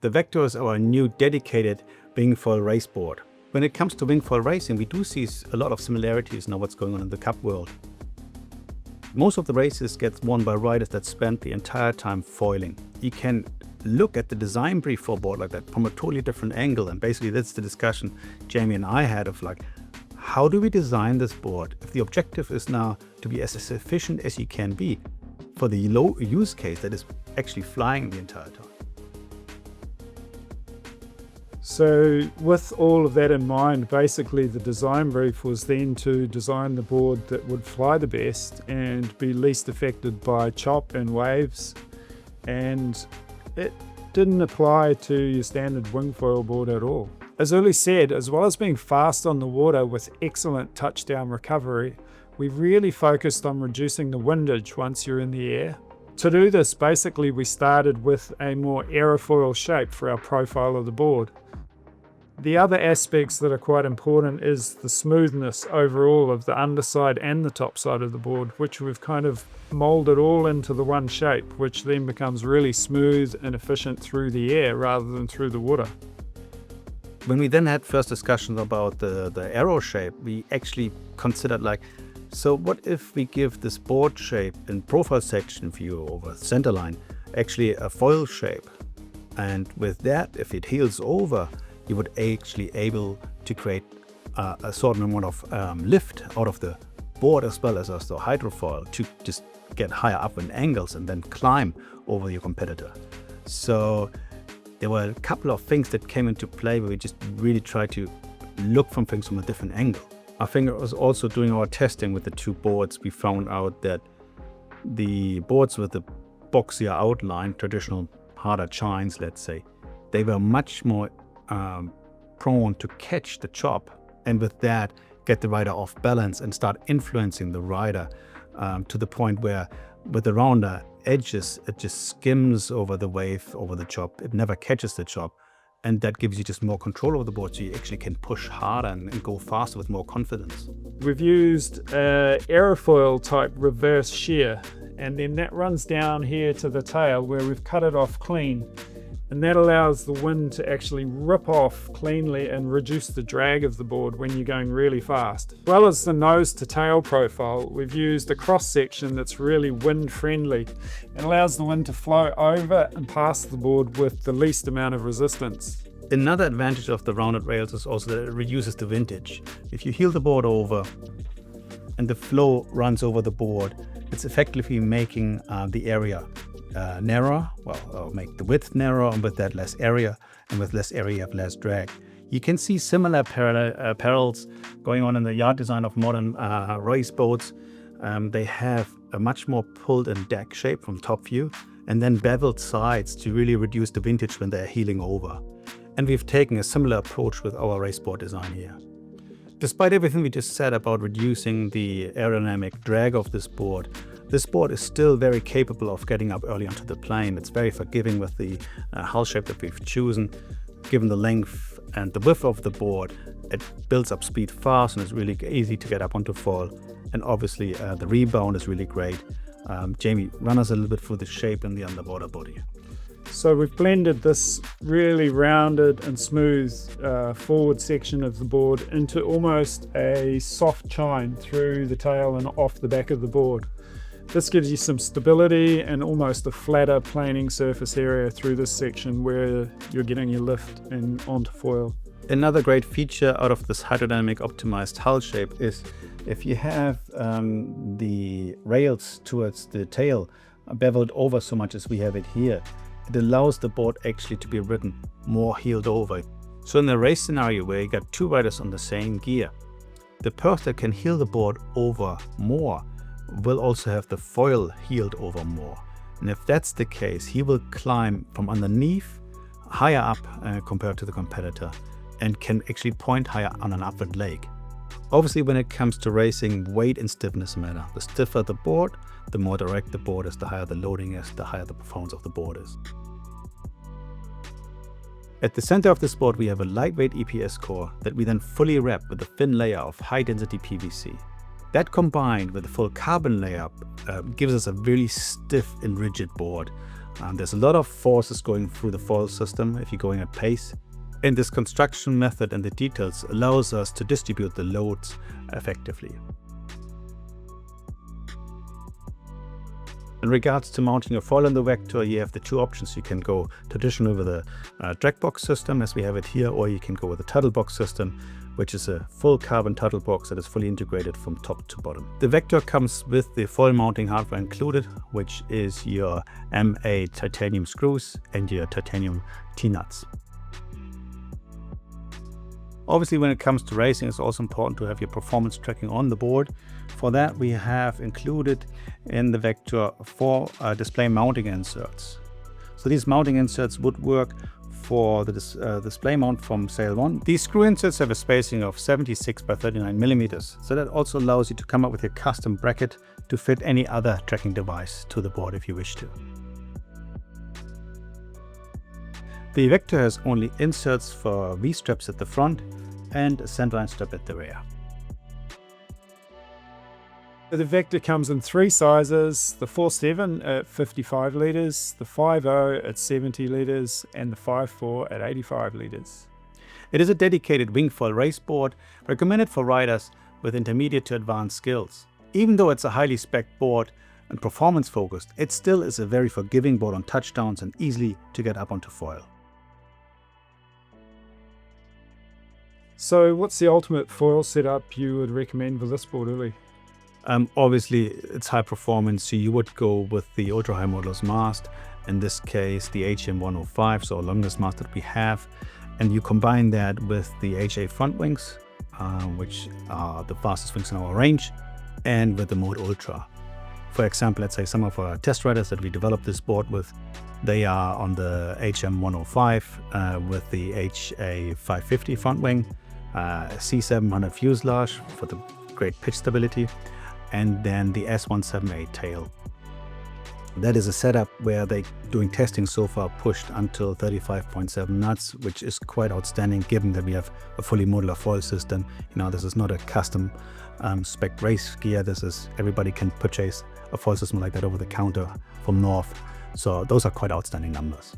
The Vector is our new dedicated wing foil race board. When it comes to wing foil racing, we do see a lot of similarities now what's going on in the Cup world. Most of the races get won by riders that spend the entire time foiling. You can look at the design brief for a board like that from a totally different angle, and basically that's the discussion Jamie and I had of like, how do we design this board if the objective is now to be as efficient as you can be for the low use case that is actually flying the entire time. So with all of that in mind, basically the design brief was then to design the board that would fly the best and be least affected by chop and waves, and it didn't apply to your standard wing foil board at all. As Uli said, as well as being fast on the water with excellent touchdown recovery, we really focused on reducing the windage once you're in the air. To do this, basically we started with a more aerofoil shape for our profile of the board. The other aspects that are quite important is the smoothness overall of the underside and the top side of the board, which we've kind of molded all into the one shape, which then becomes really smooth and efficient through the air rather than through the water. When we then had first discussions about the arrow shape, we actually considered like, so what if we give this board shape in profile section view over center line actually a foil shape, and with that, if it heels over, you would actually able to create a certain amount of lift out of the board as well as the hydrofoil to just get higher up in angles and then climb over your competitor. So there were a couple of things that came into play where we just really tried to look from things from a different angle. I think it was also doing our testing with the two boards, we found out that the boards with the boxier outline, traditional harder chines, let's say, they were much more prone to catch the chop, and with that get the rider off balance and start influencing the rider to the point where with the rounder edges it just skims over the wave, over the chop. It never catches the chop, and that gives you just more control over the board, so you actually can push harder and go faster with more confidence. We've used aerofoil type reverse shear, and then that runs down here to the tail where we've cut it off clean. And that allows the wind to actually rip off cleanly and reduce the drag of the board when you're going really fast. As well as the nose to tail profile, we've used a cross section that's really wind friendly. It allows the wind to flow over and past the board with the least amount of resistance. Another advantage of the rounded rails is also that it reduces the windage. If you heel the board over and the flow runs over the board, it's effectively making the area narrower, make the width narrower, and with that less area, and with less area you have less drag. You can see similar parallels going on in the yard design of modern race boats. They have a much more pulled in deck shape from top view, and then beveled sides to really reduce the windage when they're heeling over. And we've taken a similar approach with our race board design here. Despite everything we just said about reducing the aerodynamic drag of this board is still very capable of getting up early onto the plane. It's very forgiving with the hull shape that we've chosen. Given the length and the width of the board, it builds up speed fast and it's really easy to get up onto foil. And obviously the rebound is really great. Jamie, run us a little bit through the shape and the underwater body. So we've blended this really rounded and smooth forward section of the board into almost a soft chine through the tail and off the back of the board. This gives you some stability and almost a flatter planing surface area through this section where you're getting your lift and onto foil. Another great feature out of this hydrodynamic optimized hull shape is if you have the rails towards the tail beveled over so much as we have it here, it allows the board actually to be ridden more heeled over. So in the race scenario where you got two riders on the same gear, the person that can heel the board over more will also have the foil heeled over more. And if that's the case, he will climb from underneath higher up compared to the competitor and can actually point higher on an upward leg. Obviously, when it comes to racing, weight and stiffness matter. The stiffer the board, the more direct the board is, the higher the loading is, the higher the performance of the board is. At the center of this board, we have a lightweight EPS core that we then fully wrap with a thin layer of high-density PVC. That combined with a full carbon layer gives us a really stiff and rigid board. There's a lot of forces going through the foil system if you're going at pace. And this construction method and the details allows us to distribute the loads effectively. In regards to mounting a foil on the vector, you have the two options. You can go traditional with a drag box system as we have it here, or you can go with a tuttle box system, which is a full carbon tuttle box that is fully integrated from top to bottom. The vector comes with the foil mounting hardware included, which is your MA titanium screws and your titanium T-nuts. Obviously, when it comes to racing, it's also important to have your performance tracking on the board. For that, we have included in the vector 4 display mounting inserts. So these mounting inserts would work for the display mount from Sail 1. These screw inserts have a spacing of 76 by 39 millimeters. So that also allows you to come up with your custom bracket to fit any other tracking device to the board if you wish to. The vector has only inserts for V-straps at the front and a centerline strap at the rear. The vector comes in 3 sizes: the 4.7 at 55 litres, the 5.0 at 70 litres, and the 5.4 at 85 litres. It is a dedicated wingfoil race board recommended for riders with intermediate to advanced skills. Even though it's a highly spec'd board and performance focused, it still is a very forgiving board on touchdowns and easily to get up onto foil. So what's the ultimate foil setup you would recommend for this board, Uli? Obviously, it's high performance, so you would go with the ultra high modulus mast, in this case the HM105, so our longest mast that we have, and you combine that with the HA front wings, which are the fastest wings in our range, and with the mode Ultra. For example, let's say some of our test riders that we developed this board with, they are on the HM105 with the HA550 front wing, C700 fuselage for the great pitch stability, and then the S178 tail. That is a setup where they doing testing so far pushed until 35.7 knots, which is quite outstanding given that we have a fully modular foil system. You know, this is not a custom spec race gear. This is, everybody can purchase a foil system like that over the counter from North. So those are quite outstanding numbers.